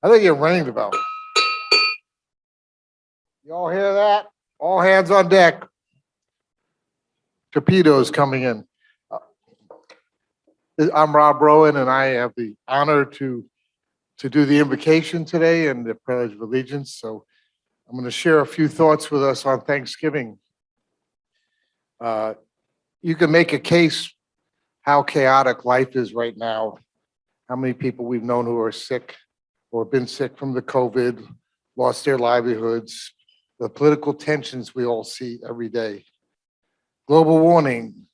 I think it rang the bell. You all hear that? All hands on deck. Torpedoes coming in. I'm Rob Rowan, and I have the honor to do the invocation today and the Pledge of Allegiance. So I'm going to share a few thoughts with us on Thanksgiving. You can make a case how chaotic life is right now. How many people we've known who are sick or been sick from the COVID, lost their livelihoods, the political tensions we all see every day. Global warming,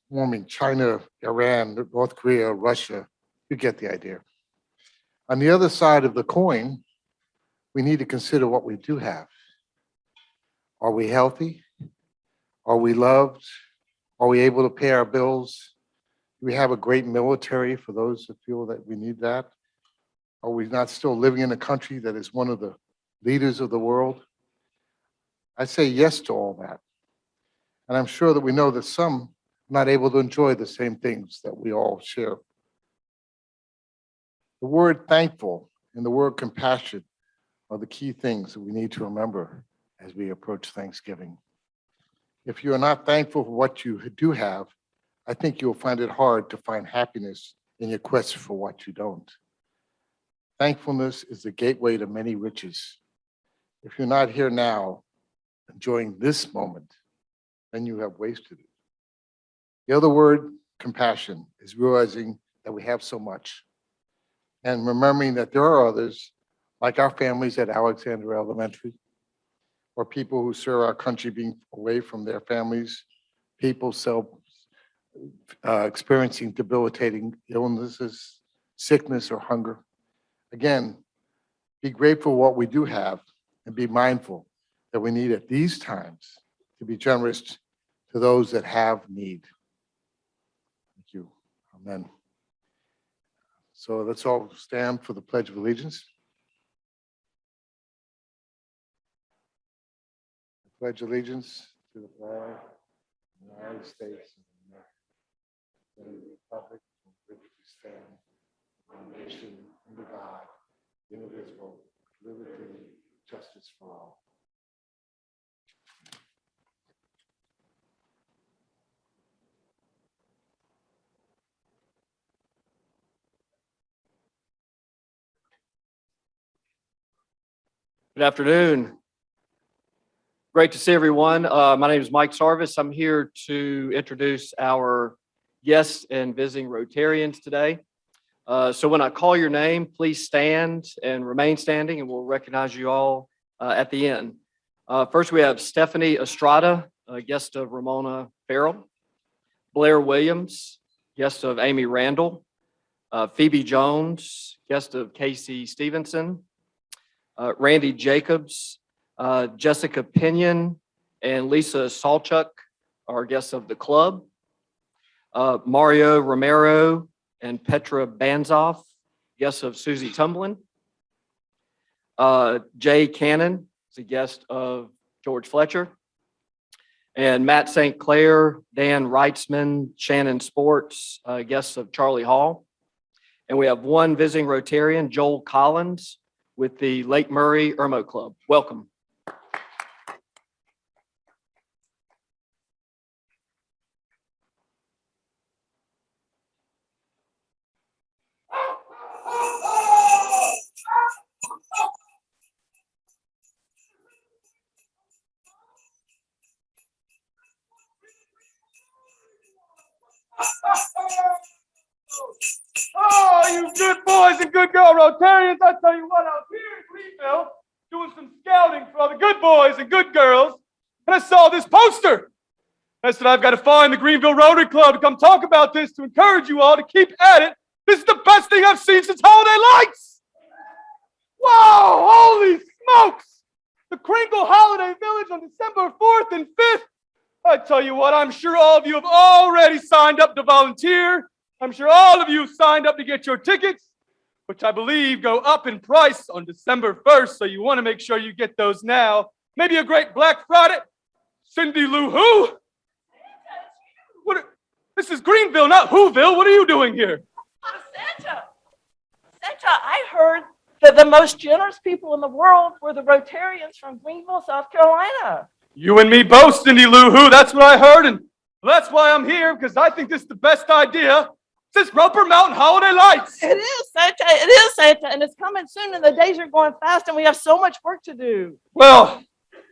China, Iran, North Korea, Russia, you get the idea. On the other side of the coin, we need to consider what we do have. Are we healthy? Are we loved? Are we able to pay our bills? Do we have a great military for those that feel that we need that? Are we not still living in a country that is one of the leaders of the world? I say yes to all that. And I'm sure that we know that some are not able to enjoy the same things that we all share. The word thankful and the word compassion are the key things that we need to remember as we approach Thanksgiving. If you are not thankful for what you do have, I think you'll find it hard to find happiness in your quest for what you don't. Thankfulness is the gateway to many riches. If you're not here now, enjoying this moment, then you have wasted it. The other word, compassion, is realizing that we have so much and remembering that there are others, like our families at Alexander Elementary, or people who serve our country being away from their families, people experiencing debilitating illnesses, sickness, or hunger. Again, be grateful for what we do have and be mindful that we need at these times to be generous to those that have need. Thank you. Amen. So let's all stand for the Pledge of Allegiance. I pledge allegiance to the flag of the United States of America, and the republic for which we stand, one nation under God, indivisible, with liberty and justice for all. Good afternoon. Great to see everyone. My name is Mike Sarvis. I'm here to introduce our guests and visiting Rotarians today. So when I call your name, please stand and remain standing, and we'll recognize you all at the end. First, we have Stephanie Estrada, a guest of Ramona Farrell. Blair Williams, guest of Amy Randall. Phoebe Jones, guest of Casey Stevenson. Randy Jacobs, Jessica Pinion, and Lisa Salchuk are guests of the club. Mario Romero and Petra Banzoff, guests of Susie Tumblin. Jay Cannon is a guest of George Fletcher. And Matt St. Clair, Dan Reitzman, Shannon Sports, guests of Charlie Hall. And we have one visiting Rotarian, Joel Collins, with the Lake Murray Irmo Club. Welcome. Oh, you good boys and good girl Rotarians, I tell you what, I was here in Greenville doing some scouting for all the good boys and good girls, and I saw this poster. I said, I've got to find the Greenville Rotary Club to come talk about this to encourage you all to keep at it. This is the best thing I've seen since Holiday Lights. Wow, holy smokes. The Crinkle Holiday Village on December 4th and 5th. I tell you what, I'm sure all of you have already signed up to volunteer. I'm sure all of you signed up to get your tickets, which I believe go up in price on December 1st, so you want to make sure you get those now. Maybe a great Black Friday. Cindy Lou Who? This is Greenville, not Whoville. What are you doing here? Santa, I heard the most generous people in the world were the Rotarians from Greenville, South Carolina. You and me both, Cindy Lou Who. That's what I heard, and that's why I'm here, because I think this is the best idea since Roper Mountain Holiday Lights. It is, Santa. It is, Santa. And it's coming soon, and the days are going fast, and we have so much work to do. Well,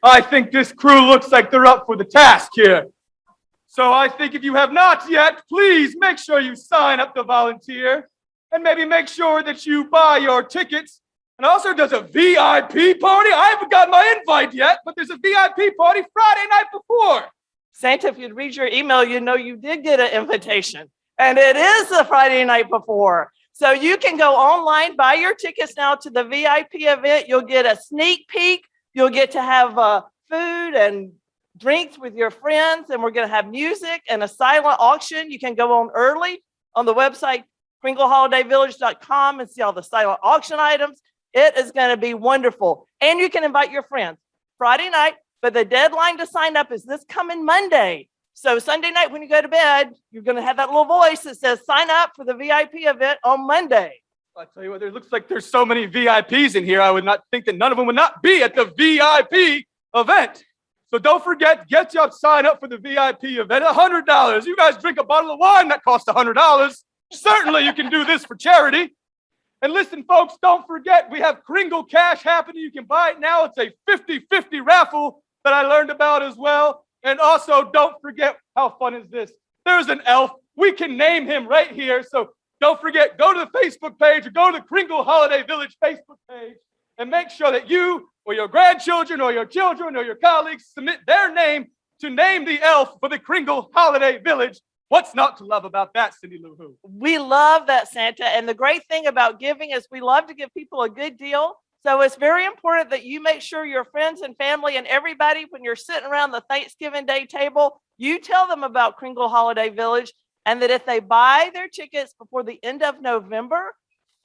I think this crew looks like they're up for the task here. So I think if you have not yet, please make sure you sign up to volunteer, and maybe make sure that you buy your tickets. And also, there's a VIP party. I haven't got my invite yet, but there's a VIP party Friday night before. Santa, if you'd read your email, you know you did get an invitation. And it is the Friday night before. So you can go online, buy your tickets now to the VIP event. You'll get a sneak peek. You'll get to have food and drinks with your friends. And we're going to have music and a silent auction. You can go on early on the website, KringleHolidayVillage.com, and see all the silent auction items. It is going to be wonderful. And you can invite your friends Friday night, but the deadline to sign up is this coming Monday. So Sunday night when you go to bed, you're going to have that little voice that says, sign up for the VIP event on Monday. I tell you what, it looks like there's so many VIPs in here. I would not think that none of them would not be at the VIP event. So don't forget, get you up, sign up for the VIP event. $100. You guys drink a bottle of wine, that costs $100. Certainly you can do this for charity. And listen, folks, don't forget, we have Kringle Cash happening. You can buy it now. It's a 50-50 raffle that I learned about as well. And also, don't forget, how fun is this? There's an elf. We can name him right here. So don't forget, go to the Facebook page or go to the Kringle Holiday Village Facebook page and make sure that you or your grandchildren or your children or your colleagues submit their name to name the elf for the Kringle Holiday Village. What's not to love about that, Cindy Lou Who? We love that, Santa. And the great thing about giving is we love to give people a good deal. So it's very important that you make sure your friends and family and everybody, when you're sitting around the Thanksgiving Day table, you tell them about Kringle Holiday Village, and that if they buy their tickets before the end of November,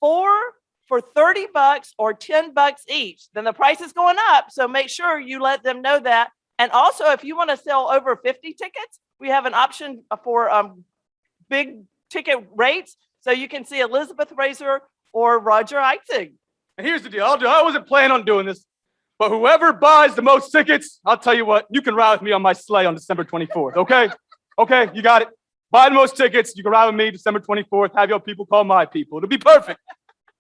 for $30 or $10 each, then the price is going up. So make sure you let them know that. And also, if you want to sell over 50 tickets, we have an option for big ticket rates. So you can see Elizabeth Razor or Roger Eitzig. And here's the deal. I wasn't planning on doing this, but whoever buys the most tickets, I'll tell you what, you can ride with me on my sleigh on December 24th, okay? Okay, you got it. Buy the most tickets. You can ride with me December 24th. Have your people call my people. It'll be perfect.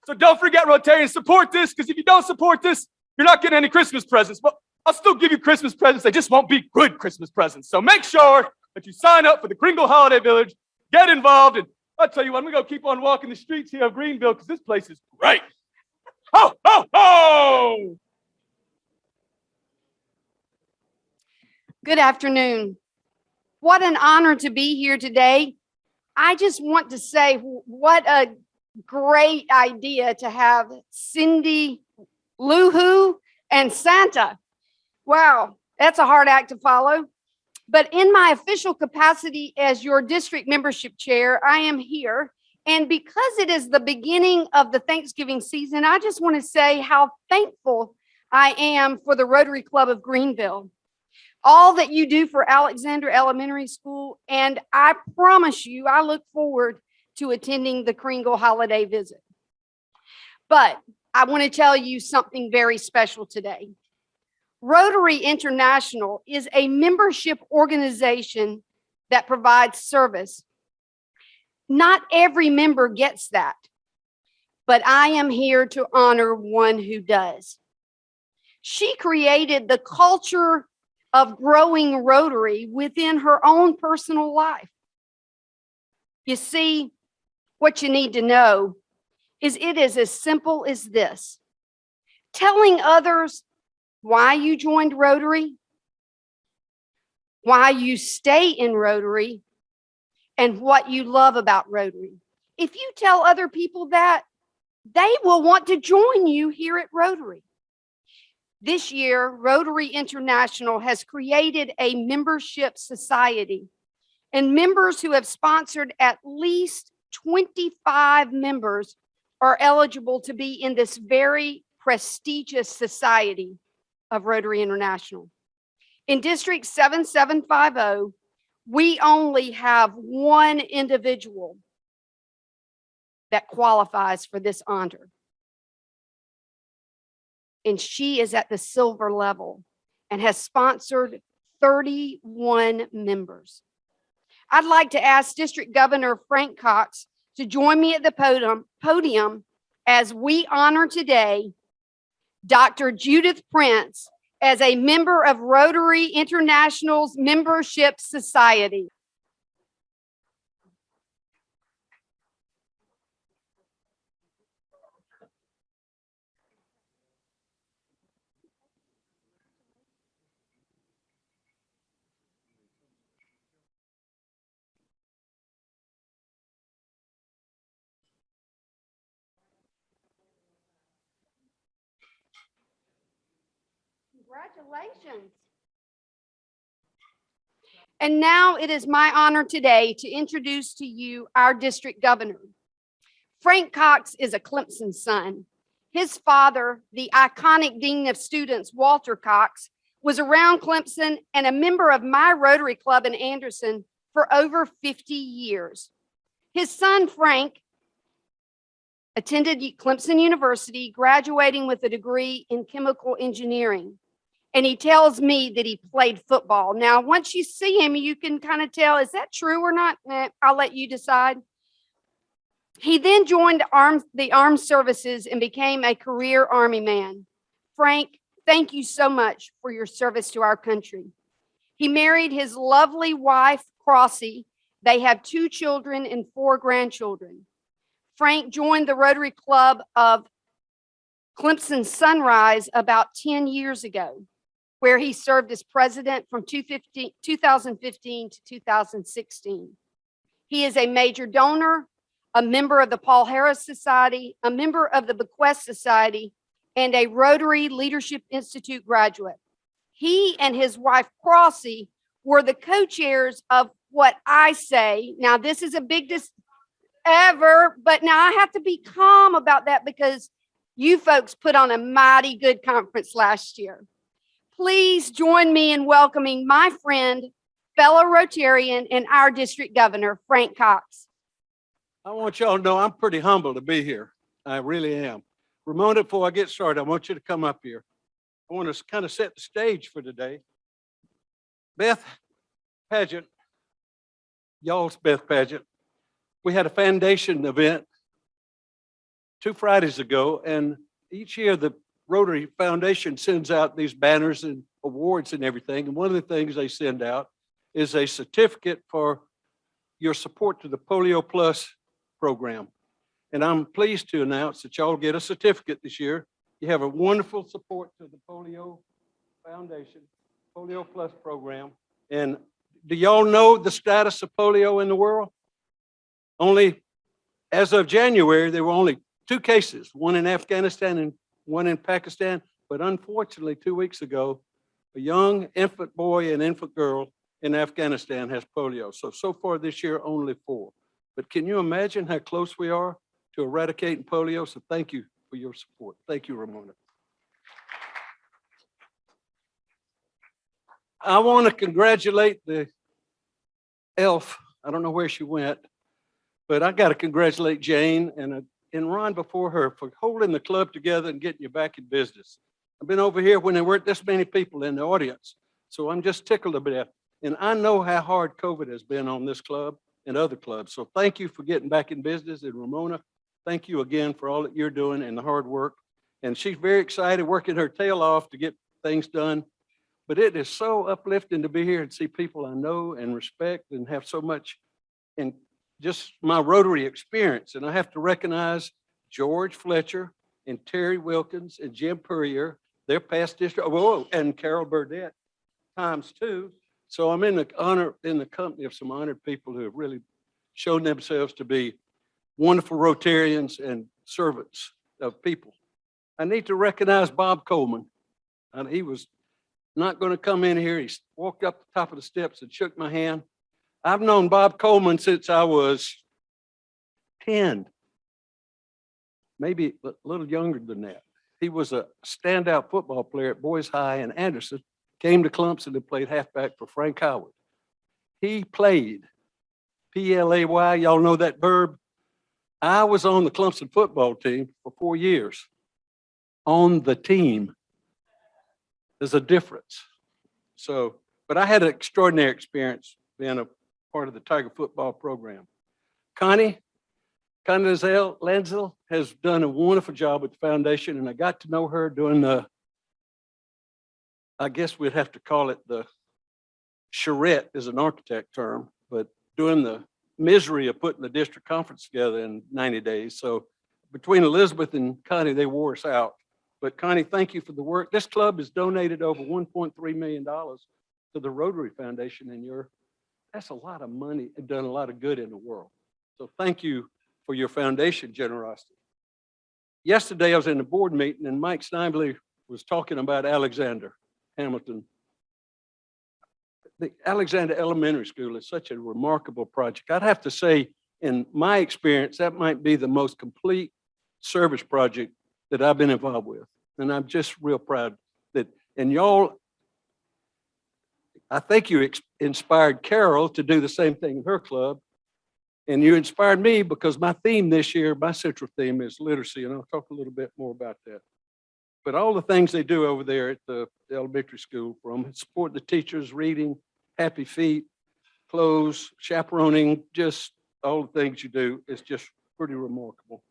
So don't forget, Rotarians, support this, because if you don't support this, you're not getting any Christmas presents. Well, I'll still give you Christmas presents. They just won't be good Christmas presents. So make sure that you sign up for the Kringle Holiday Village, get involved, and I'll tell you what, I'm going to go keep on walking the streets here of Greenville, because this place is great. Ho, ho, ho! Good afternoon. What an honor to be here today. I just want to say what a great idea to have Cindy Lou Who and Santa. Wow, that's a hard act to follow. But in my official capacity as your district membership chair, I am here. And because it is the beginning of the Thanksgiving season, I just want to say how thankful I am for the Rotary Club of Greenville. All that you do for Alexander Elementary School, and I promise you, I look forward to attending the Kringle holiday visit. But I want to tell you something very special today. Rotary International is a membership organization that provides service. Not every member gets that, but I am here to honor one who does. She created the culture of growing Rotary within her own personal life. You see, what you need to know is it is as simple as this: telling others why you joined Rotary, why you stay in Rotary, and what you love about Rotary. If you tell other people that, they will want to join you here at Rotary. This year, Rotary International has created a membership society, and members who have sponsored at least 25 members are eligible to be in this very prestigious society of Rotary International. In District 7750, we only have one individual that qualifies for this honor. and she is at the silver level and has sponsored 31 members. I'd like to ask District Governor Frank Cox to join me at the podium as we honor today Dr. Judith Prince as a member of Rotary International's Membership Society. Congratulations. And now it is my honor today to introduce to you our district governor. Frank Cox is a Clemson son. His father, the iconic dean of students, Walter Cox, was around Clemson and a member of my Rotary Club in Anderson for over 50 years. His son, Frank, attended Clemson University, graduating with a degree in chemical engineering. And he tells me that he played football. Now, once you see him, you can kind of tell, is that true or not? I'll let you decide. He then joined the armed services and became a career Army man. Frank, thank you so much for your service to our country. He married his lovely wife, Crossy. They have 2 children and 4 grandchildren. Frank joined the Rotary Club of Clemson Sunrise about 10 years ago, where he served as president from 2015 to 2016. He is a major donor, a member of the Paul Harris Society, a member of the Bequest Society, and a Rotary Leadership Institute graduate. He and his wife, Crossy, were the co-chairs of what I say. Now, this is a big but now I have to be calm about that because you folks put on a mighty good conference last year. Please join me in welcoming my friend, fellow Rotarian, and our district governor, Frank Cox. I want y'all to know I'm pretty humbled to be here. I really am. Ramona, before I get started, I want you to come up here. I want to kind of set the stage for today. Beth Pageant, y'all's Beth Pageant. We had a foundation event 2 Fridays ago, and each year the Rotary Foundation sends out these banners and awards and everything. And one of the things they send out is a certificate for your support to the Polio Plus program. And I'm pleased to announce that y'all get a certificate this year. You have a wonderful support to the Polio Foundation, Polio Plus program. And do y'all know the status of polio in the world? Only, as of January, there were only 2 cases, one in Afghanistan and one in Pakistan. But unfortunately, 2 weeks ago, a young infant boy and infant girl in Afghanistan has polio. So far this year, only 4. But can you imagine how close we are to eradicating polio? So thank you for your support. Thank you, Ramona. I want to congratulate the elf. I don't know where she went, but I got to congratulate Jane and Ron before her for holding the club together and getting you back in business. I've been over here when there weren't this many people in the audience, so I'm just tickled a bit. And I know how hard COVID has been on this club and other clubs. So thank you for getting back in business. And Ramona, thank you again for all that you're doing and the hard work. And she's very excited, working her tail off to get things done. But it is so uplifting to be here and see people I know and respect and have so much in just my Rotary experience. And I have to recognize George Fletcher and Terry Wilkins and Jim Purrier, their past district, and Carol Burdett ×2. So I'm in the company of some honored people who have really shown themselves to be wonderful Rotarians and servants of people. I need to recognize Bob Coleman. And he was not going to come in here. He walked up the top of the steps and shook my hand. I've known Bob Coleman since I was 10, maybe a little younger than that. He was a standout football player at Boys High in Anderson, came to Clemson and played halfback for Frank Howard. He played P-L-A-Y, y'all know that verb? I was on the Clemson football team for 4 years, on the team. There's a difference. So, but I had an extraordinary experience being a part of the Tiger football program. Connie Lanzel has done a wonderful job with the foundation, and I got to know her doing I guess we'd have to call it the charrette is an architect term, but doing the misery of putting the district conference together in 90 days. So between Elizabeth and Connie, they wore us out. But Connie, thank you for the work. This club has donated over $1.3 million to the Rotary Foundation, and that's a lot of money and done a lot of good in the world. So thank you for your foundation generosity. Yesterday, I was in the board meeting and Mike Snively was talking about Alexander Hamilton. The Alexander Elementary School is such a remarkable project. I'd have to say, in my experience, that might be the most complete service project that I've been involved with. And I'm just real proud that, and y'all, I think you inspired Carol to do the same thing in her club. And you inspired me because my theme this year, my central theme is literacy. And I'll talk a little bit more about that. But all the things they do over there at the elementary school, from support the teachers, reading, happy feet, clothes, chaperoning, just all the things you do is just pretty remarkable.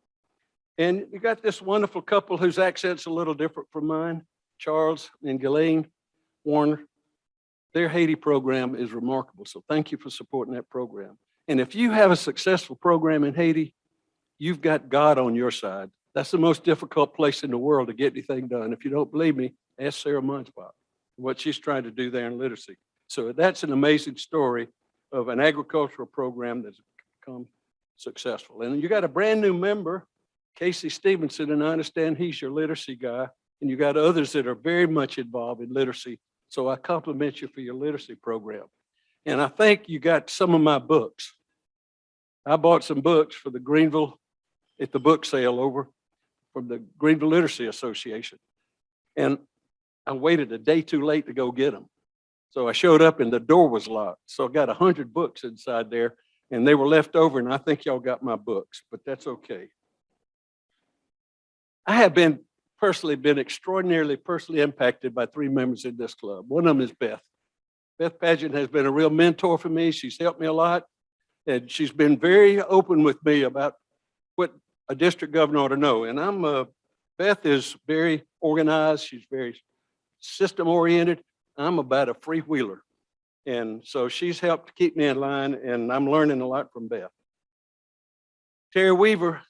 And you got this wonderful couple whose accent's a little different from mine, Charles and Ghislaine Warner. Their Haiti program is remarkable. So thank you for supporting that program. And if you have a successful program in Haiti, you've got God on your side. That's the most difficult place in the world to get anything done. If you don't believe me, ask Sarah Munspot what she's trying to do there in literacy. So that's an amazing story of an agricultural program that's become successful. And you got a brand new member, Casey Stevenson, and I understand he's your literacy guy. And you got others that are very much involved in literacy. So I compliment you for your literacy program. And I think you got some of my books. I bought some books for the Greenville at the book sale over from the Greenville Literacy Association. And I waited a day too late to go get them. So I showed up and the door was locked. So I got 100 books inside there and they were left over, and I think y'all got my books, but that's okay. I have been extraordinarily personally impacted by 3 members in this club. One of them is Beth. Beth Pageant has been a real mentor for me. She's helped me a lot. And she's been very open with me about what a district governor ought to know. And Beth is very organized. She's very system oriented. I'm about a freewheeler. And so she's helped keep me in line, and I'm learning a lot from Beth. Terry Weaver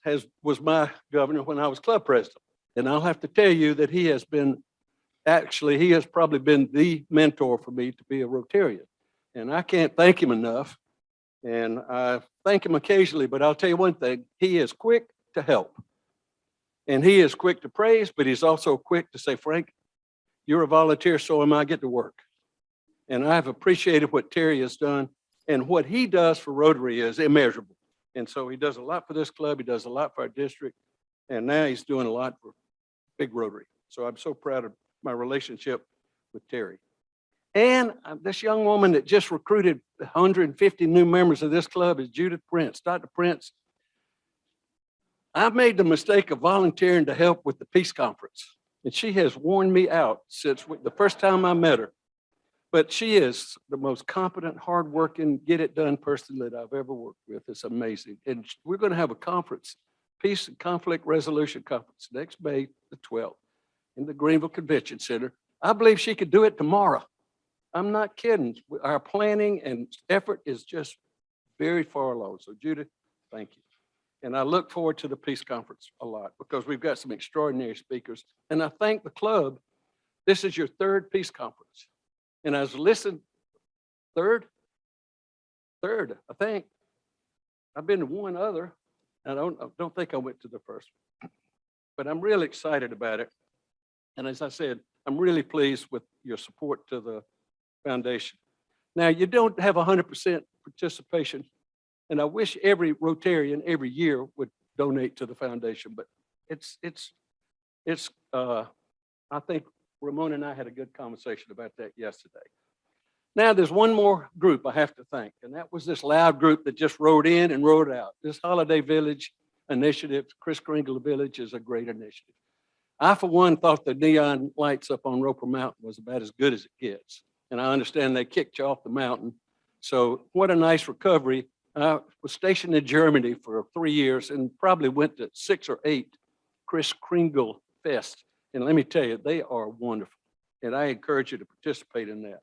was my governor when I was club president. And I'll have to tell you that he has probably been the mentor for me to be a Rotarian. And I can't thank him enough. And I thank him occasionally, but I'll tell you one thing, he is quick to help. And he is quick to praise, but he's also quick to say, Frank, you're a volunteer, so am I, get to work. And I've appreciated what Terry has done, and what he does for Rotary is immeasurable. And so he does a lot for this club, he does a lot for our district, and now he's doing a lot for Big Rotary. So I'm so proud of my relationship with Terry. And this young woman that just recruited 150 new members of this club is Judith Prince. Dr. Prince, I've made the mistake of volunteering to help with the peace conference. And she has worn me out since the first time I met her. But she is the most competent, hardworking, get it done person that I've ever worked with. It's amazing. And we're going to have a conference, Peace and Conflict Resolution Conference, next May the 12th in the Greenville Convention Center. I believe she could do it tomorrow. I'm not kidding. Our planning and effort is just very far along. So Judith, thank you. And I look forward to the peace conference a lot because we've got some extraordinary speakers. And I thank the club. This is your 3rd peace conference. And I was listening, third, I think. I've been to one other. I don't think I went to the first one. But I'm really excited about it. And as I said, I'm really pleased with your support to the foundation. Now, you don't have 100% participation, and I wish every Rotarian every year would donate to the foundation, but I think Ramona and I had a good conversation about that yesterday. Now, there's one more group I have to thank, and that was this loud group that just rode in and rode out. This Holiday Village initiative, Chris Kringle Village, is a great initiative. I, for one, thought the neon lights up on Roper Mountain was about as good as it gets. And I understand they kicked you off the mountain. So what a nice recovery. I was stationed in Germany for 3 years and probably went to 6 or 8 Chris Kringle Fest. And let me tell you, they are wonderful. And I encourage you to participate in that.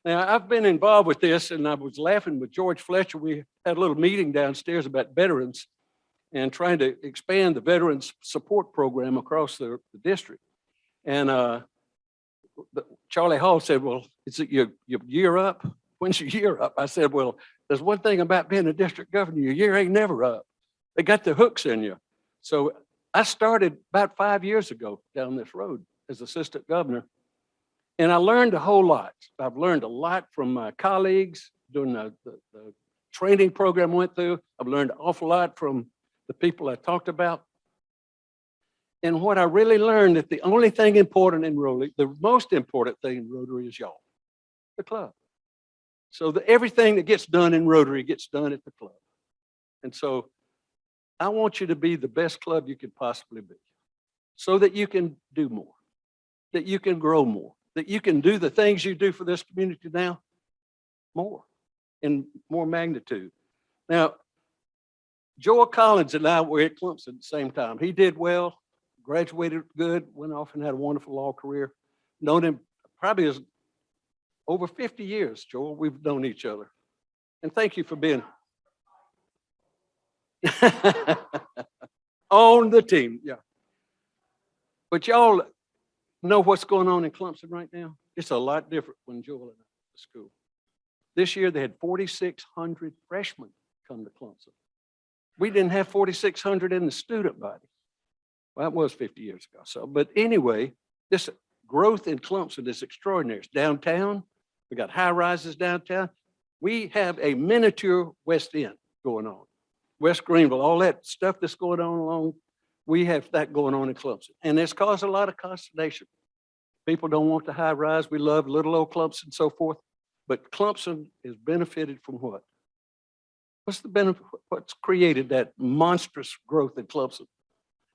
Now, I've been involved with this, and I was laughing with George Fletcher. We had a little meeting downstairs about veterans and trying to expand the Veterans Support Program across the district. And Charlie Hall said, well, is it your year up? When's your year up? I said, well, there's one thing about being a district governor, your year ain't never up. They got the hooks in you. So I started about 5 years ago down this road as assistant governor. And I learned a whole lot. I've learned a lot from my colleagues during the training program I went through. I've learned an awful lot from the people I talked about. And what I really learned that the only thing important in Rotary, the most important thing in Rotary is y'all, the club. So everything that gets done in Rotary gets done at the club. And so I want you to be the best club you could possibly be so that you can do more, that you can grow more, that you can do the things you do for this community now more, in more magnitude. Now, Joel Collins and I were at Clemson at the same time. He did well, graduated good, went off and had a wonderful law career. Known him probably as over 50 years, Joel. We've known each other. And thank you for being on the team. Yeah. But y'all know what's going on in Clemson right now? It's a lot different when Joel and I went to school. This year, they had 4,600 freshmen come to Clemson. We didn't have 4,600 in the student body. Well, that was 50 years ago. So, but anyway, this growth in Clemson is extraordinary. It's downtown. We got high rises downtown. We have a miniature West End going on. West Greenville, all that stuff that's going on along, we have that going on in Clemson. And it's caused a lot of consternation. People don't want the high rise. We love little old Clemson and so forth. But Clemson has benefited from what? What's the benefit? What's created that monstrous growth in Clemson?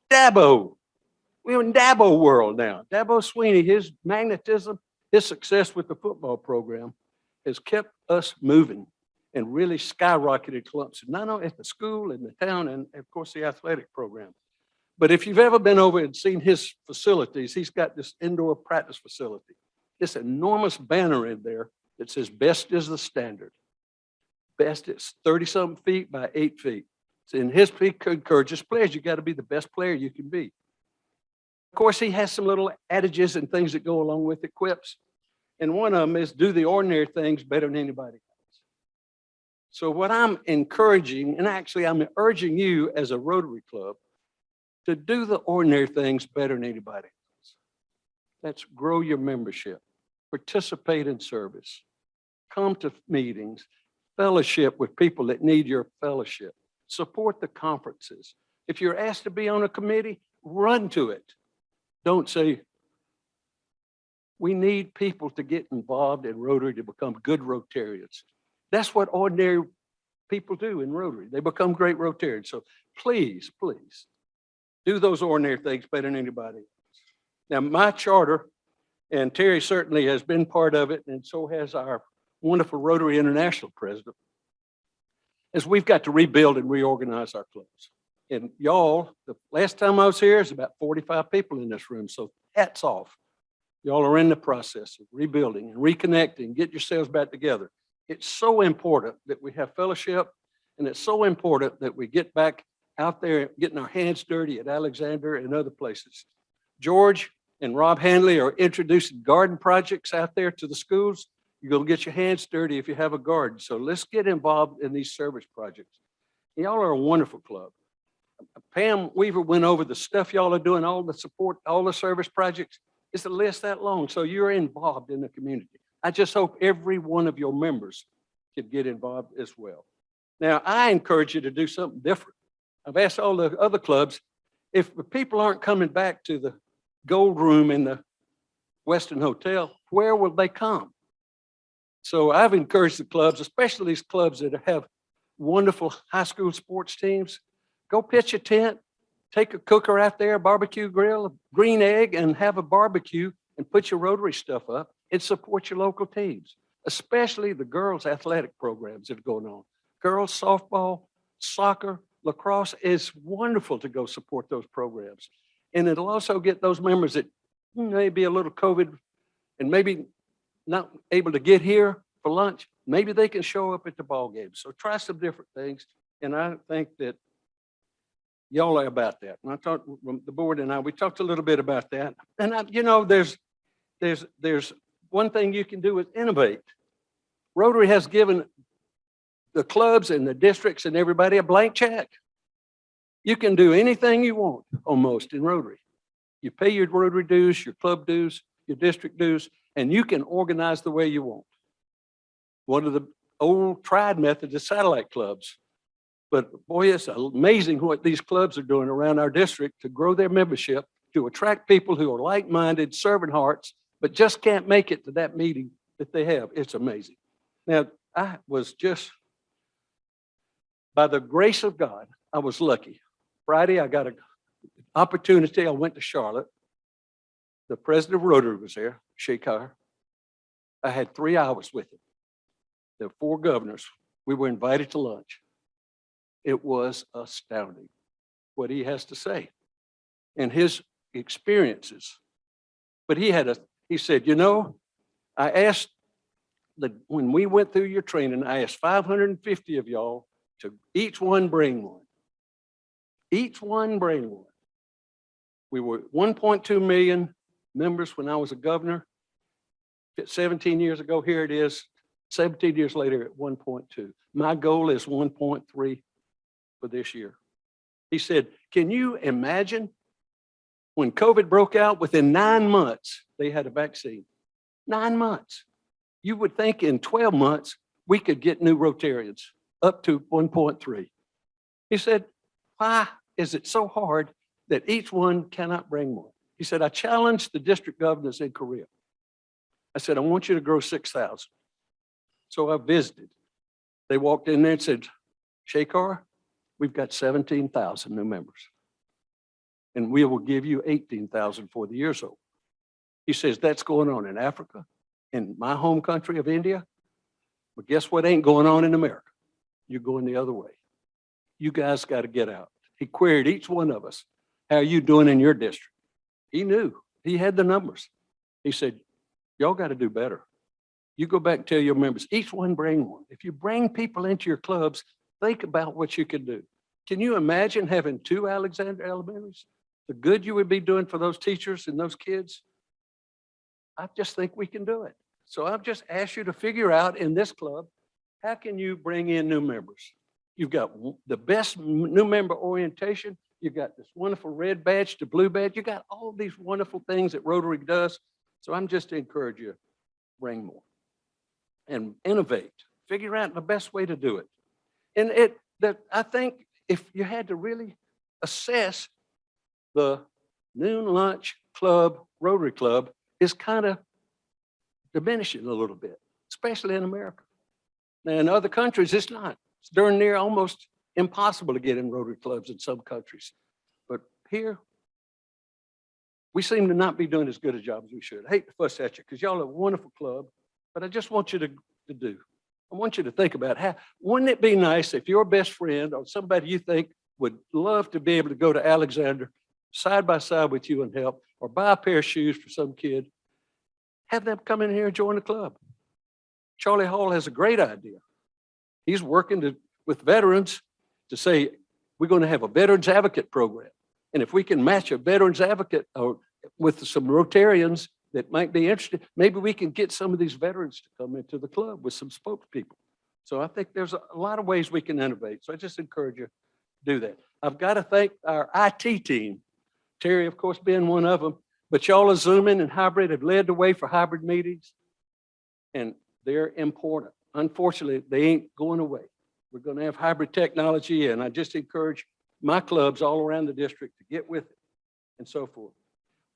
Dabo. We're in Dabo world now. Dabo Sweeney, his magnetism, his success with the football program has kept us moving and really skyrocketed Clemson, not only at the school and the town and of course the athletic program. But if you've ever been over and seen his facilities, he's got this indoor practice facility, this enormous banner in there that says best is the standard. Best is 30-something feet by 8 feet. So in his peak encourages players, you got to be the best player you can be. Of course, he has some little adages and things that go along with it, quips. And one of them is do the ordinary things better than anybody else. So what I'm encouraging, and actually I'm urging you as a Rotary Club to do the ordinary things better than anybody else. Let's grow your membership, participate in service, come to meetings, fellowship with people that need your fellowship, support the conferences. If you're asked to be on a committee, run to it. Don't say, we need people to get involved in Rotary to become good Rotarians. That's what ordinary people do in Rotary. They become great Rotarians. So please, please, do those ordinary things better than anybody else. Now, my charter, and Terry certainly has been part of it, and so has our wonderful Rotary International president, is we've got to rebuild and reorganize our clubs. And y'all, the last time I was here, is about 45 people in this room, so hats off. Y'all are in the process of rebuilding and reconnecting, get yourselves back together. It's so important that we have fellowship, and it's so important that we get back out there getting our hands dirty at Alexander and other places. George and Rob Hanley are introducing garden projects out there to the schools. You're going to get your hands dirty if you have a garden. So let's get involved in these service projects. Y'all are a wonderful club. Pam Weaver went over the stuff y'all are doing, all the support, all the service projects. It's a list that long. So you're involved in the community. I just hope every one of your members can get involved as well. Now, I encourage you to do something different. I've asked all the other clubs, if the people aren't coming back to the Gold Room in the Westin Hotel, where will they come? So I've encouraged the clubs, especially these clubs that have wonderful high school sports teams, go pitch a tent, take a cooker out there, barbecue grill, a green egg, and have a barbecue and put your Rotary stuff up and support your local teams, especially the girls' athletic programs that are going on. Girls softball, soccer, lacrosse is wonderful to go support those programs. And it'll also get those members that may be a little COVID and maybe not able to get here for lunch. Maybe they can show up at the ball game. So try some different things. And I think that y'all are about that. And I talked, the board and I, we talked a little bit about that. And there's one thing you can do is innovate. Rotary has given the clubs and the districts and everybody a blank check. You can do anything you want almost in Rotary. You pay your Rotary dues, your club dues, your district dues, and you can organize the way you want. One of the old tried methods is satellite clubs. But boy, it's amazing what these clubs are doing around our district to grow their membership, to attract people who are like-minded, servant hearts, but just can't make it to that meeting that they have. It's amazing. Now, I was just, by the grace of God, I was lucky. Friday, I got an opportunity. I went to Charlotte. The president of Rotary was there, Shekhar. I had 3 hours with him. There were 4 governors. We were invited to lunch. It was astounding what he has to say and his experiences. But he said, you know, I asked when we went through your training, I asked 550 of y'all to each one bring one. Each one bring one. We were 1.2 million members when I was a governor. 17 years ago, here it is. 17 years later at 1.2. My goal is 1.3 for this year. He said, can you imagine when COVID broke out, within 9 months, they had a vaccine. 9 months. You would think in 12 months, we could get new Rotarians up to 1.3. He said, why is it so hard that each one cannot bring one? He said, I challenged the district governors in Korea. I said, I want you to grow 6,000. So I visited. They walked in there and said, Shekhar, we've got 17,000 new members. And we will give you 18,000 for the year's over. He says, that's going on in Africa, in my home country of India. But guess what ain't going on in America? You're going the other way. You guys got to get out. He queried each one of us, how are you doing in your district? He knew. He had the numbers. He said, y'all got to do better. You go back and tell your members, each one bring one. If you bring people into your clubs, think about what you can do. Can you imagine having 2 Alexander Elementaries? The good you would be doing for those teachers and those kids? I just think we can do it. So I've just asked you to figure out in this club, how can you bring in new members? You've got the best new member orientation. You've got this wonderful red badge to blue badge. You got all these wonderful things that Rotary does. So I'm just to encourage you, bring more and innovate. Figure out the best way to do it. And I think if you had to really assess the noon lunch club, Rotary Club, is kind of diminishing a little bit, especially in America. Now, in other countries, it's not. It's darn near almost impossible to get in Rotary clubs in some countries. But here, we seem to not be doing as good a job as we should. I hate to fuss at you because y'all are a wonderful club, but I just want you to do. I want you to think about how, wouldn't it be nice if your best friend or somebody you think would love to be able to go to Alexander side by side with you and help, or buy a pair of shoes for some kid, have them come in here and join the club. Charlie Hall has a great idea. He's working with veterans to say, we're going to have a veterans advocate program. And if we can match a veterans advocate with some Rotarians that might be interested, maybe we can get some of these veterans to come into the club with some spokespeople. So I think there's a lot of ways we can innovate. So I just encourage you to do that. I've got to thank our IT team, Terry, of course, being one of them, but y'all are Zooming and hybrid have led the way for hybrid meetings, and they're important. Unfortunately, they ain't going away. We're going to have hybrid technology, and I just encourage my clubs all around the district to get with it and so forth.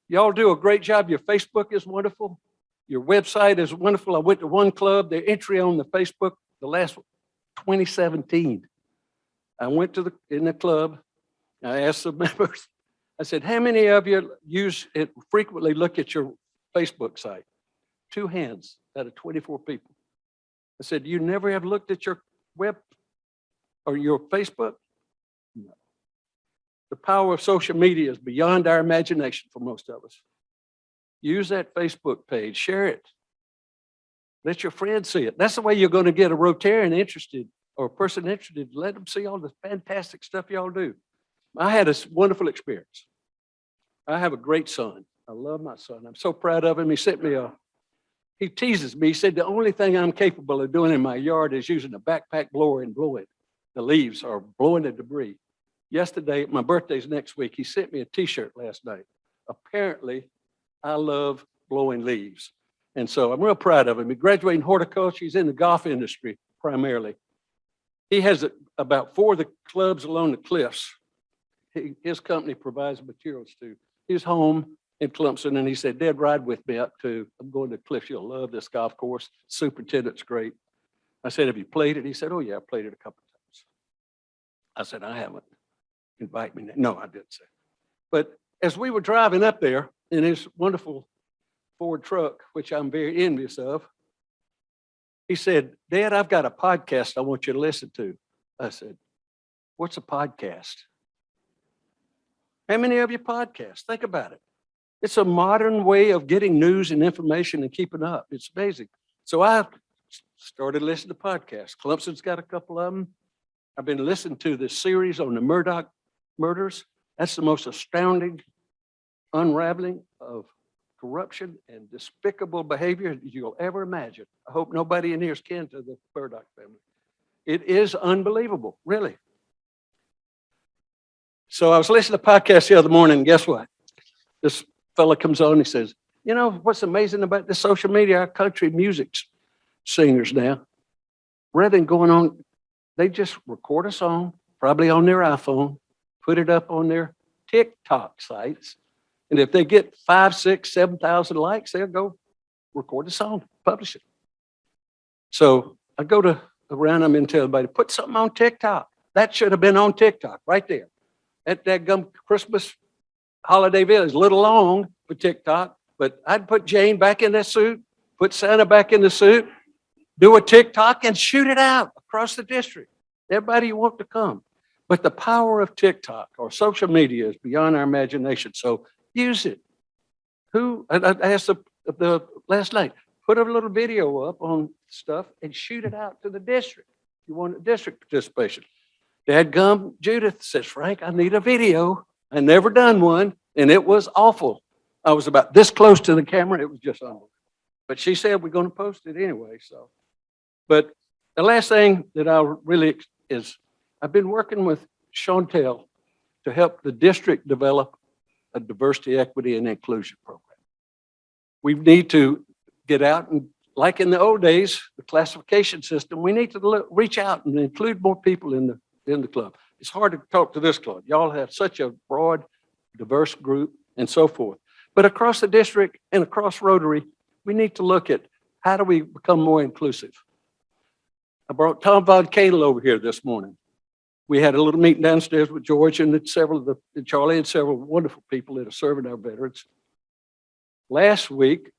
Y'all do a great job. Your Facebook is wonderful. Your website is wonderful. I went to one club, their entry on the Facebook, the last one, 2017. I went in the club I asked the members, I said, how many of you use it frequently, look at your Facebook site? 2 hands out of 24 people. I said, you never have looked at your web or your Facebook? No. The power of social media is beyond our imagination for most of us. Use that Facebook page, share it. Let your friends see it. That's the way you're going to get a Rotarian interested or a person interested. Let them see all the fantastic stuff y'all do. I had a wonderful experience. I have a great son. I love my son. I'm so proud of him. He sent me he teases me. He said, the only thing I'm capable of doing in my yard is using a backpack blower and blowing the leaves or blowing the debris. Yesterday, my birthday's next week, he sent me a t-shirt last night. Apparently, I love blowing leaves. And so I'm real proud of him. He graduated in horticulture. He's in the golf industry primarily. He has about 4 of the clubs along the cliffs. His company provides materials to his home in Clemson. And he said, Dad, ride with me up to, I'm going to cliffs. You'll love this golf course. Superintendent's great. I said, have you played it? He said, oh yeah, I played it a couple of times. I said, I haven't. Invite me. No, I didn't say. But as we were driving up there in his wonderful Ford truck, which I'm very envious of, he said, Dad, I've got a podcast I want you to listen to. I said, what's a podcast? How many of you podcast? Think about it. It's a modern way of getting news and information and keeping up. It's amazing. So I started listening to podcasts. Clemson's got a couple of them. I've been listening to this series on the Murdoch murders. That's the most astounding unraveling of corruption and despicable behavior you'll ever imagine. I hope nobody in here is kin to the Murdoch family. It is unbelievable, really. So I was listening to podcasts the other morning, and guess what? This fella comes on, he says, you know, what's amazing about this social media, our country music singers now, rather than going on, they just record a song, probably on their iPhone, put it up on their TikTok sites. And if they get 5, 6, 7,000 likes, they'll go record a song, publish it. So I go around them and tell everybody, put something on TikTok. That should have been on TikTok right there. That gum Christmas holiday video is a little long for TikTok, but I'd put Jane back in that suit, put Santa back in the suit, do a TikTok and shoot it out across the district. Everybody you want to come. But the power of TikTok or social media is beyond our imagination. So use it. I asked the last night, put a little video up on stuff and shoot it out to the district. You want district participation. Dadgum Judith says, Frank, I need a video. I never done one, and it was awful. I was about this close to the camera. It was just unbelievable. But she said we're going to post it anyway. So, but the last thing that I really is I've been working with Chantel to help the district develop a diversity, equity, and inclusion program. We need to get out and, like in the old days, the classification system, we need to reach out and include more people in the club. It's hard to talk to this club. Y'all have such a broad, diverse group and so forth. But across the district and across Rotary, we need to look at how do we become more inclusive. I brought Tom Von Cadel over here this morning. We had a little meeting downstairs with George and Charlie and several wonderful people that are serving our veterans. Last week,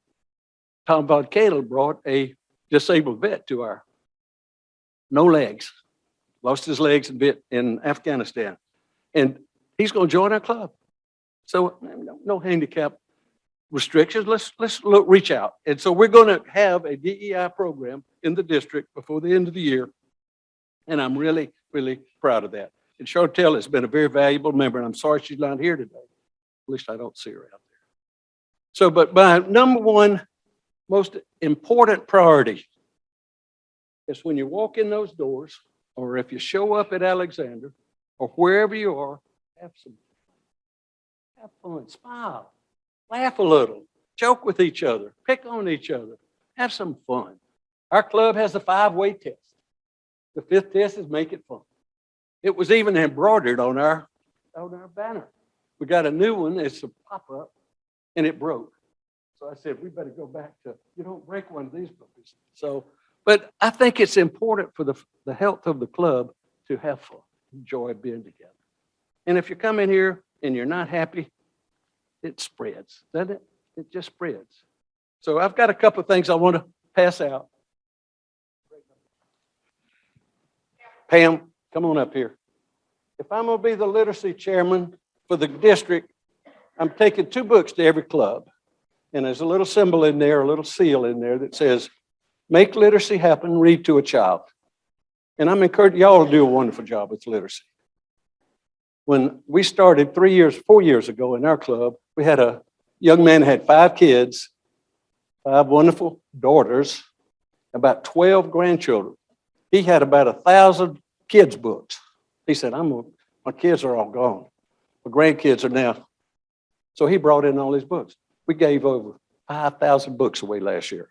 Tom Von Cadel brought a disabled vet to our no legs, lost his legs in Afghanistan. And he's going to join our club. So no handicap restrictions. Let's reach out. And so we're going to have a DEI program in the district before the end of the year. And I'm really, really proud of that. And Chantel has been a very valuable member, and I'm sorry she's not here today. At least I don't see her out there. So, but my number one most important priority is when you walk in those doors, or if you show up at Alexander, or wherever you are, have fun, smile, laugh a little, joke with each other, pick on each other, have some fun. Our club has a 5-way test. The 5th test is make it fun. It was even embroidered on our banner. We got a new one. It's a pop-up, and it broke. So I said, we better go back to, you don't break one of these puppies. So, but I think it's important for the health of the club to have fun, enjoy being together. And if you come in here and you're not happy, it spreads, doesn't it? It just spreads. So I've got a couple of things I want to pass out. Pam, come on up here. If I'm going to be the literacy chairman for the district, I'm taking 2 books to every club. And there's a little symbol in there, a little seal in there that says, make literacy happen, read to a child. And I'm encouraging y'all to do a wonderful job with literacy. When we started 4 years ago in our club, we had a young man who had 5 kids, 5 wonderful daughters, about 12 grandchildren. He had about 1,000 kids' books. He said, my kids are all gone. My grandkids are now. So he brought in all his books. We gave over 5,000 books away last year.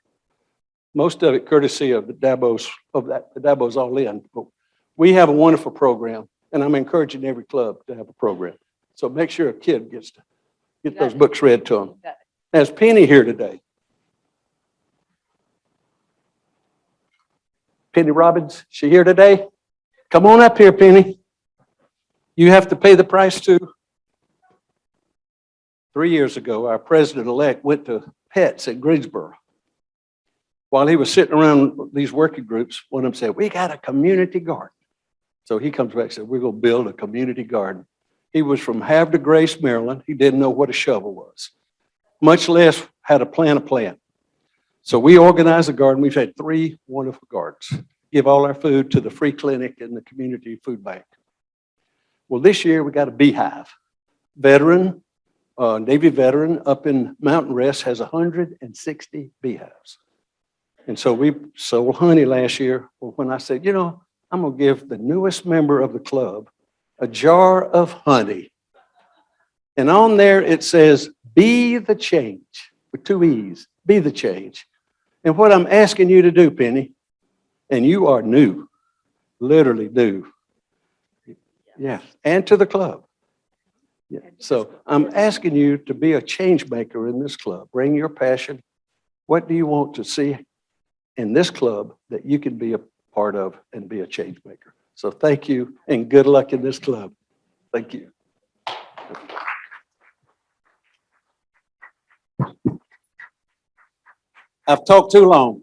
Most of it courtesy of the Dabos, the Dabos All In. But we have a wonderful program, and I'm encouraging every club to have a program. So make sure a kid gets to get those books read to them. There's Penny here today. Penny Robbins, she here today? Come on up here, Penny. You have to pay the price too. 3 years ago, our president-elect went to Pets in Greensboro. While he was sitting around these working groups, one of them said, we got a community garden. So he comes back and said, we're going to build a community garden. He was from Havre de Grace, Maryland. He didn't know what a shovel was, much less how to plant a plant. So we organized a garden. We've had 3 wonderful gardens. Give all our food to the free clinic and the community food bank. Well, this year we got a beehive. Veteran, Navy veteran up in Mountain Rest has 160 beehives. And so we sold honey last year. Well, when I said, you know, I'm going to give the newest member of the club a jar of honey. And on there it says, be the change, with 2 E's, be the change. And what I'm asking you to do, Penny, and you are new, literally new. Yeah, and to the club. Yeah. So I'm asking you to be a change maker in this club. Bring your passion. What do you want to see in this club that you can be a part of and be a change maker? So thank you and good luck in this club. Thank you. I've talked too long.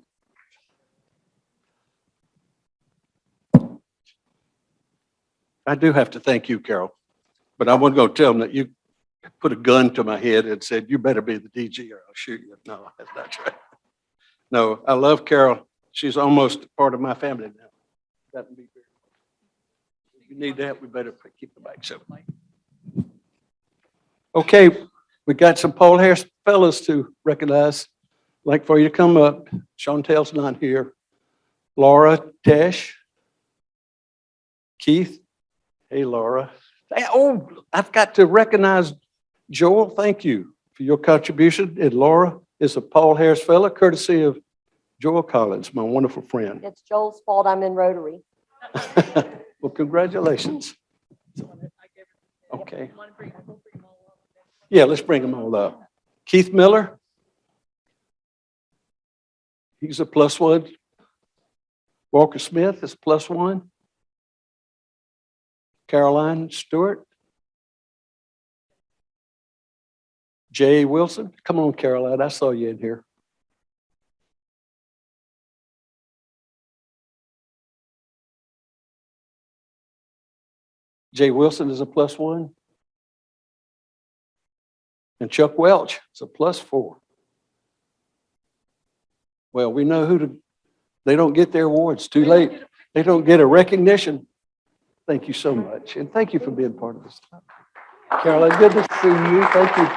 I do have to thank you, Carol, but I wasn't going to tell them that you put a gun to my head and said, you better be the DG or I'll shoot you. No, that's not right. No, I love Carol. She's almost part of my family now. That would be very cool. If you need that, we better keep the mics open. Okay, we got some Paul Harris fellows to recognize. I'd like for you to come up. Chantel's not here. Laura, Tesh, Keith. Hey, Laura. Oh, I've got to recognize Joel. Thank you for your contribution. And Laura is a Paul Harris fellow, courtesy of Joel Collins, my wonderful friend. It's Joel's fault I'm in Rotary. Well, congratulations. Okay. Yeah, let's bring them all up. Keith Miller. He's a +1. Walker Smith is +1. Caroline Stewart. Jay Wilson. Come on, Caroline. I saw you in here. Jay Wilson is a +1. And Chuck Welch is a +4. Well, we know who to, they don't get their awards too late. They don't get a recognition. Thank you so much. And thank you for being part of this club. Caroline, good to see you. Thank you.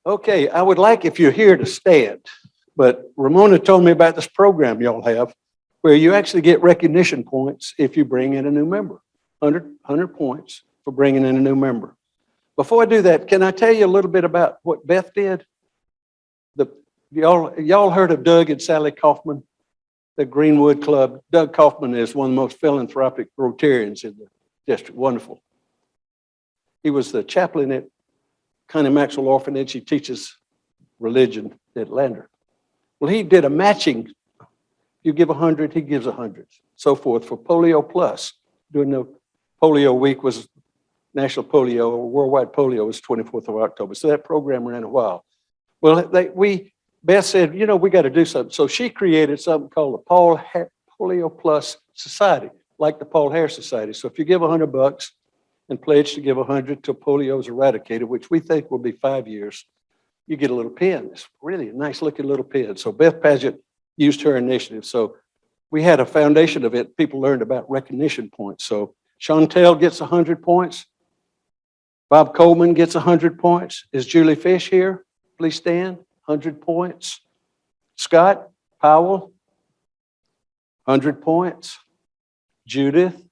Okay, I would like if you're here to stand, but Ramona told me about this program y'all have where you actually get recognition points if you bring in a new member. 100 points for bringing in a new member. Before I do that, can I tell you a little bit about what Beth did? Y'all heard of Doug and Sally Kaufman, the Greenwood Club. Doug Kaufman is one of the most philanthropic Rotarians in the district. Wonderful. He was the chaplain at Connie Maxwell Orphanage. He teaches religion at Lander. Well, he did a matching. You give 100, he gives 100, so forth for Polio Plus. During the Polio Week was National Polio, or Worldwide Polio was 24th of October. So that program ran a while. Well, Beth said, you know, we got to do something. So she created something called the Polio Plus Society, like the Paul Hare Society. So if you give $100 and pledge to give 100 till polio is eradicated, which we think will be 5 years, you get a little pin. It's really a nice looking little pin. So Beth Paget used her initiative. So we had a foundation of it. People learned about recognition points. So Chantel gets 100 points. Bob Coleman gets 100 points. Is Julie Fish here? Please stand. 100 points. Scott Powell, 100 points. Judith,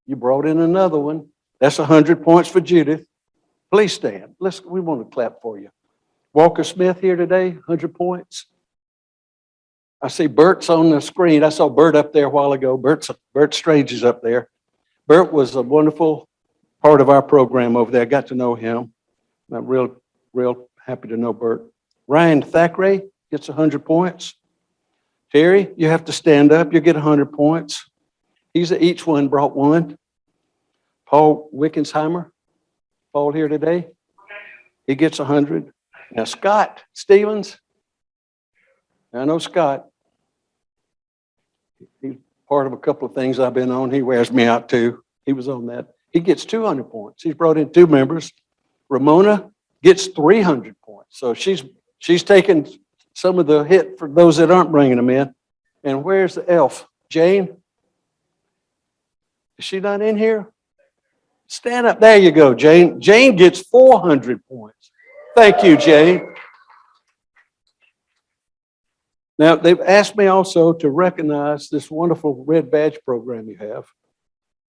you brought in another one. That's 100 points for Judith. Please stand. We want to clap for you. Walker Smith here today, 100 points. I see Bert's on the screen. I saw Bert up there a while ago. Bert Strange is up there. Bert was a wonderful part of our program over there. I got to know him. I'm real happy to know Bert. Ryan Thackeray gets 100 points. Terry, you have to stand up. You get 100 points. Each one brought one. Paul Wickensheimer, Paul here today. He gets 100. Now Scott Stevens, I know Scott. He's part of a couple of things I've been on. He wears me out too. He was on that. He gets 200 points. He's brought in 2 members. Ramona gets 300 points. So she's taken some of the hit for those that aren't bringing them in. And where's the elf? Jane? Is she not in here? Stand up. There you go, Jane. Jane gets 400 points. Thank you, Jane. Now, they've asked me also to recognize this wonderful red badge program you have.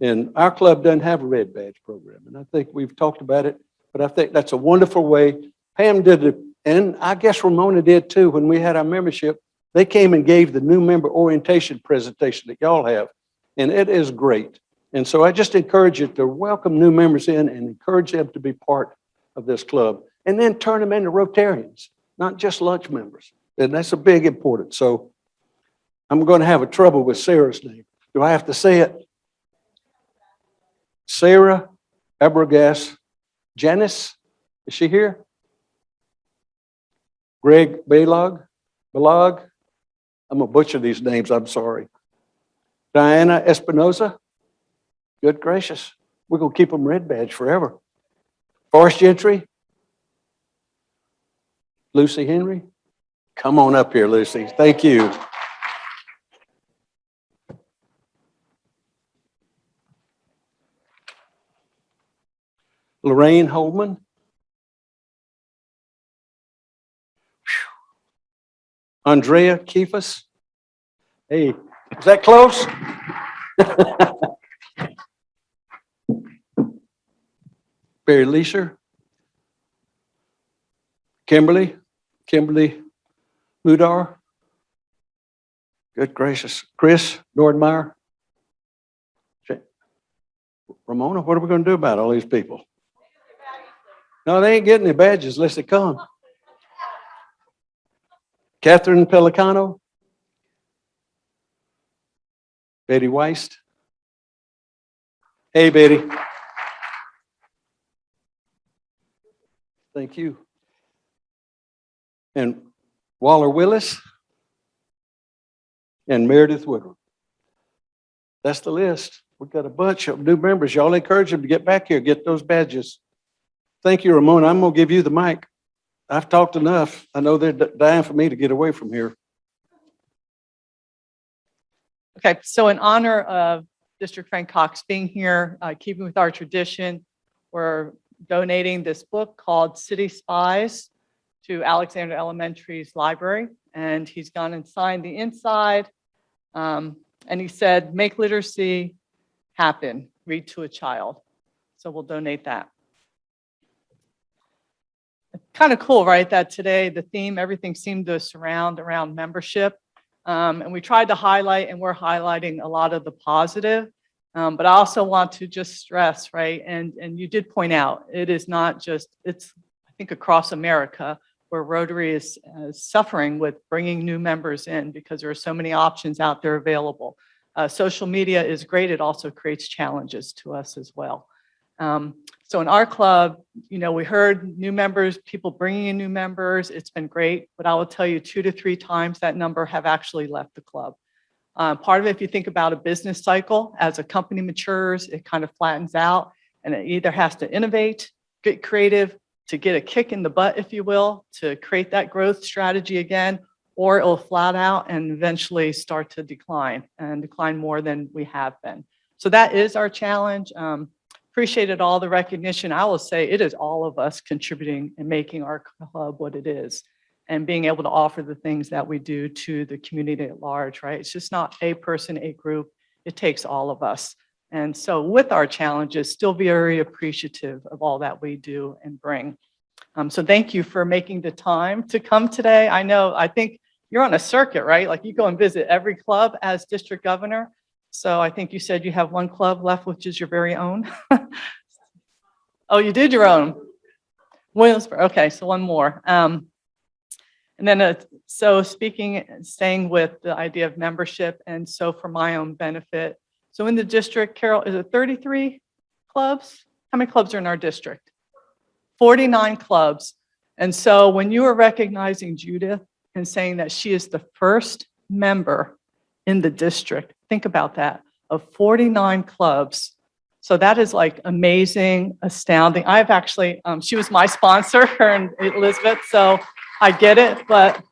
And our club doesn't have a red badge program. And I think we've talked about it, but I think that's a wonderful way. Pam did it, and I guess Ramona did too. When we had our membership, they came and gave the new member orientation presentation that y'all have. And it is great. And so I just encourage you to welcome new members in and encourage them to be part of this club. And then turn them into Rotarians, not just lunch members. And that's a big importance. So I'm going to have a trouble with Sarah's name. Do I have to say it? Sarah Abragas Janice, is she here? Greg Balog. I'm going to butcher these names, I'm sorry. Diana Espinoza. Good gracious. We're going to keep them red badge forever. Forrest Gentry. Lucy Henry. Come on up here, Lucy. Thank you. Lorraine Holman. Andrea Kifas. Hey, is that close? Barry Leisher. Kimberly Mudar. Good gracious. Chris Nordmeyer. Ramona, what are we going to do about all these people? No, they ain't getting their badges unless they come. Catherine Pelicano. Betty Weist. Hey, Betty. Thank you. And Waller Willis and Meredith Woodward. That's the list. We've got a bunch of new members. Y'all encourage them to get back here, get those badges. Thank you, Ramona. I'm going to give you the mic. I've talked enough. I know they're dying for me to get away from here. Okay, so in honor of District Frank Cox being here, keeping with our tradition, we're donating this book called City Spies to Alexander Elementary's library. And he's gone and signed the inside. And he said, make literacy happen, read to a child. So we'll donate that. Kind of cool, right? That today, the theme, everything seemed to surround around membership. And we tried to highlight, and we're highlighting a lot of the positive. But I also want to just stress, right? And you did point out, it is not just, it's, I think, across America, where Rotary is suffering with bringing new members in because there are so many options out there available. Social media is great. It also creates challenges to us as well. So in our club, you know, we heard new members, people bringing in new members. It's been great, but I will tell you 2 to 3 times that number have actually left the club. Part of it, if you think about a business cycle, as a company matures, it kind of flattens out, and it either has to innovate, get creative, to get a kick in the butt, if you will, to create that growth strategy again, or it'll flat out and eventually start to decline and decline more than we have been. So that is our challenge. Appreciated all the recognition. I will say it is all of us contributing and making our club what it is and being able to offer the things that we do to the community at large, right? It's just not a person, a group. It takes all of us. And so with our challenges, still very appreciative of all that we do and bring. So thank you for making the time to come today. I think you're on a circuit, right? Like you go and visit every club as district governor. So I think you said you have one club left, which is your very own. Oh, you did your own. Williamsburg. Okay, so one more. And then, so staying with the idea of membership, and so for my own benefit. So in the district, Carol, is it 33 clubs? How many clubs are in our district? 49 clubs. And so when you are recognizing Judith and saying that she is the first member in the district, think about that, of 49 clubs. So that is like amazing, astounding. I've actually, she was my sponsor, her and Elizabeth, so I get it, but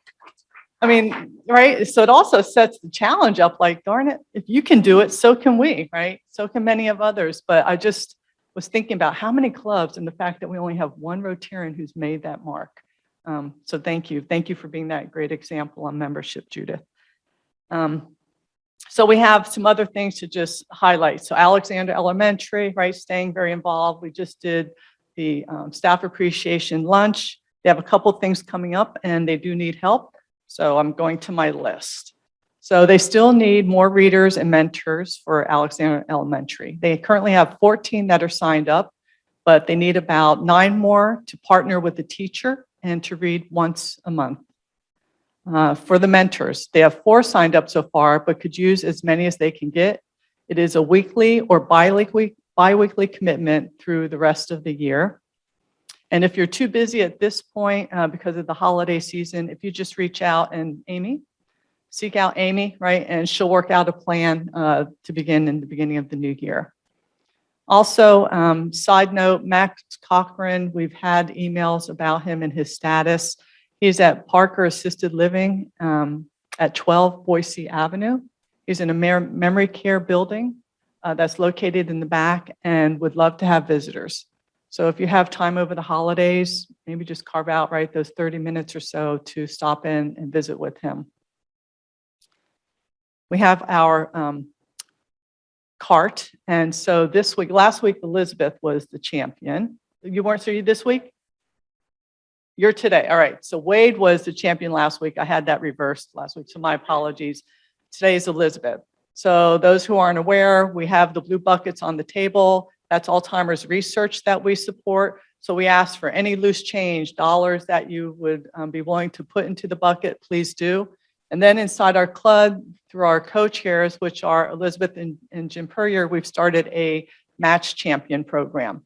I mean, right? So it also sets the challenge up like, darn it, if you can do it, so can we, right? So can many of others. But I just was thinking about how many clubs and the fact that we only have one Rotarian who's made that mark. So thank you. Thank you for being that great example on membership, Judith. So we have some other things to just highlight. So Alexander Elementary, right, staying very involved. We just did the staff appreciation lunch. They have a couple things coming up and they do need help. So I'm going to my list. So they still need more readers and mentors for Alexander Elementary. They currently have 14 that are signed up, but they need about 9 more to partner with the teacher and to read once a month. For the mentors, they have 4 signed up so far, but could use as many as they can get. It is a weekly or bi-weekly commitment through the rest of the year. And if you're too busy at this point because of the holiday season, if you just reach out and seek out Amy, right, and she'll work out a plan to begin in the beginning of the new year. Also, side note, Max Cochran, we've had emails about him and his status. He's at Parker Assisted Living at 12 Boise Avenue. He's in a memory care building that's located in the back and would love to have visitors. So if you have time over the holidays, maybe just carve out, right, those 30 minutes or so to stop in and visit with him. We have our cart. And so last week, Elizabeth was the champion. You weren't, so you this week? You're today. All right. So Wade was the champion last week. I had that reversed last week, so my apologies. Today is Elizabeth. So those who aren't aware, we have the blue buckets on the table. That's Alzheimer's research that we support. So we ask for any loose change, dollars that you would be willing to put into the bucket, please do. And then inside our club, through our co-chairs, which are Elizabeth and Jim Puryear, we've started a match champion program.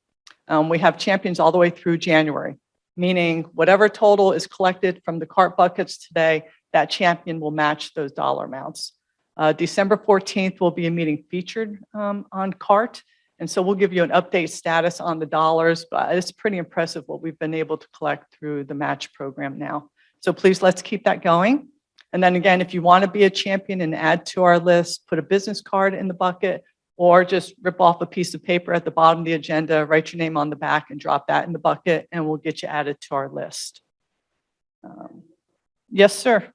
We have champions all the way through January, meaning whatever total is collected from the cart buckets today, that champion will match those dollar amounts. December 14th will be a meeting featured on cart. And so we'll give you an update status on the dollars, but it's pretty impressive what we've been able to collect through the match program now. So please, let's keep that going. And then again, if you want to be a champion and add to our list, put a business card in the bucket or just rip off a piece of paper at the bottom of the agenda, write your name on the back and drop that in the bucket and we'll get you added to our list. Yes, sir.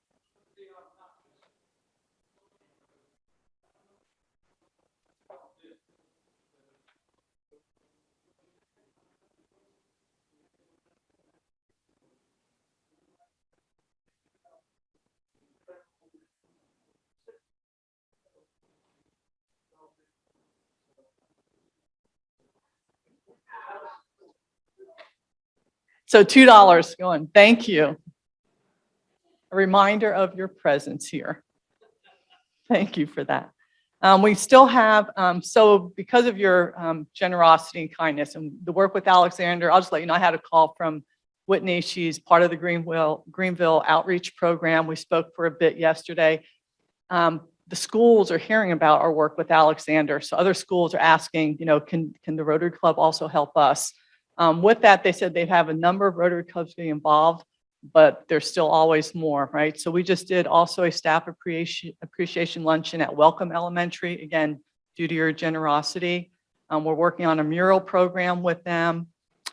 So $2 going. Thank you. a reminder of your presence here. Thank you for that. We still have, so because of your generosity and kindness and the work with Alexander, I'll just let you know, I had a call from Whitney. She's part of the Greenville outreach program. We spoke for a bit yesterday. The schools are hearing about our work with Alexander. So other schools are asking, you know, can the Rotary Club also help us? With that, they said they have a number of Rotary Clubs being involved, but there's still always more, right? So we just did also a staff appreciation luncheon at Welcome Elementary, again, due to your generosity. We're working on a mural program with them.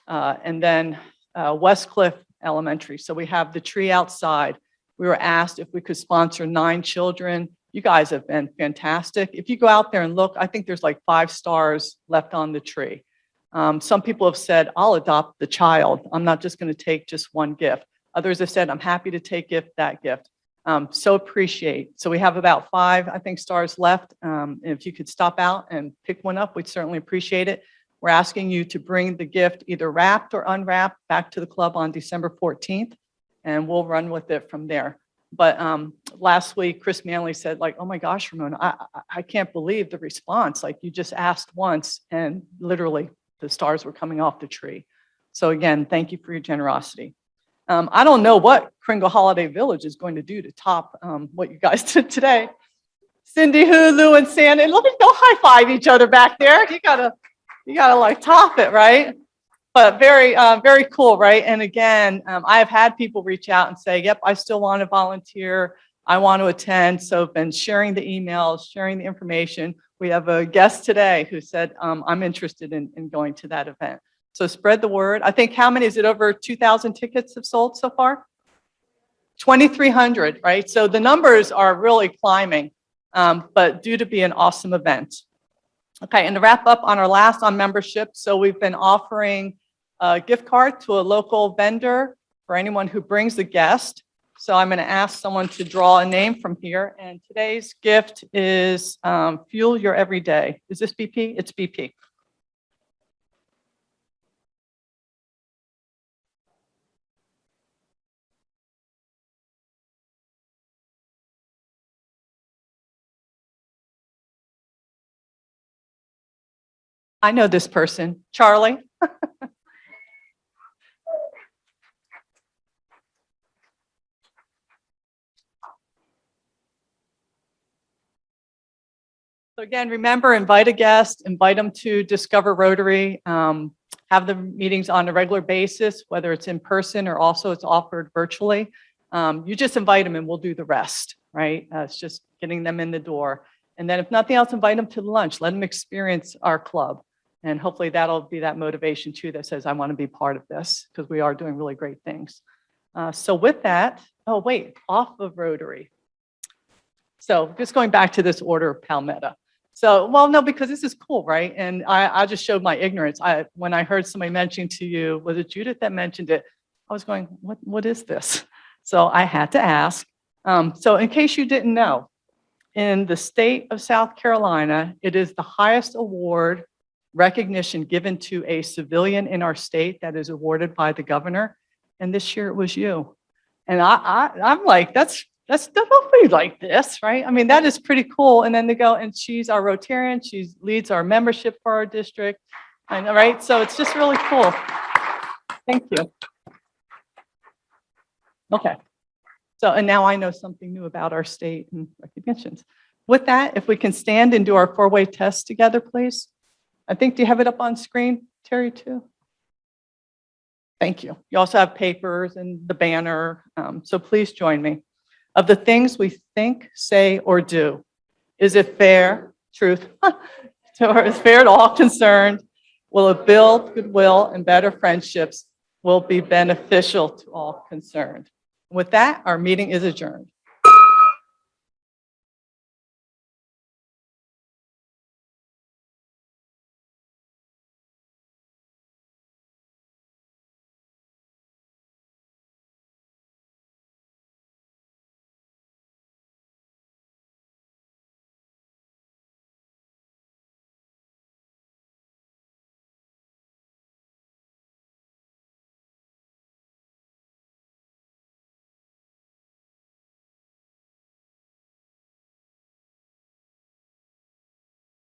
And then Westcliff Elementary. So we have the tree outside. We were asked if we could sponsor 9 children. You guys have been fantastic. If you go out there and look, I think there's like 5 stars left on the tree. Some people have said, I'll adopt the child. I'm not just going to take just one gift. Others have said, I'm happy to take that gift. So appreciate. So we have about 5, I think, stars left. And if you could stop out and pick one up, we'd certainly appreciate it. We're asking you to bring the gift either wrapped or unwrapped back to the club on December 14th, and we'll run with it from there. But last week, Chris Manley said, like, oh my gosh, Ramona, I can't believe the response. Like, you just asked once and literally the stars were coming off the tree. So again, thank you for your generosity. I don't know what Kringle Holiday Village is going to do to top what you guys did today. Cindy, Hulu, and Santa, look, don't high five each other back there. You gotta like top it, right? But very, very cool, right? And again, I have had people reach out and say, yep, I still want to volunteer. I want to attend. So I've been sharing the emails, sharing the information. We have a guest today who said, I'm interested in going to that event. So spread the word. I think how many, is it over 2,000 tickets have sold so far? 2,300, right? So the numbers are really climbing, but due to be an awesome event. Okay, and to wrap up on our last on membership, so we've been offering a gift card to a local vendor for anyone who brings a guest. So I'm going to ask someone to draw a name from here. And today's gift is Fuel Your Everyday. Is this BP? It's BP. I know this person, Charlie. So again, remember, invite a guest, invite them to discover Rotary, have the meetings on a regular basis, whether it's in person or also it's offered virtually. You just invite them and we'll do the rest, right? It's just getting them in the door. And then if nothing else, invite them to lunch, let them experience our club. And hopefully that'll be that motivation too that says, I want to be part of this because we are doing really great things. So with that, oh wait, off of Rotary. So just going back to this order of Palmetto. So, well, no, because this is cool, right? And I just showed my ignorance. When I heard somebody mentioning to you, was it Judith that mentioned it? I was going, what is this? So I had to ask. So in case you didn't know, in the state of South Carolina, it is the highest award recognition given to a civilian in our state that is awarded by the governor. And this year it was you. And I'm like, that's definitely like this, right? I mean, that is pretty cool. And then they go, and she's our Rotarian. She leads our membership for our district. And right, so it's just really cool. Thank you. Okay. So, and now I know something new about our state and recognitions. With that, if we can stand and do our 4-way test together, please. I think, do you have it up on screen, Terry, too? Thank you. You also have papers and the banner. So please join me. Of the things we think, say, or do, is it fair, truth, or is fair to all concerned? Will it build goodwill and better friendships? Will be beneficial to all concerned? With that, our meeting is adjourned.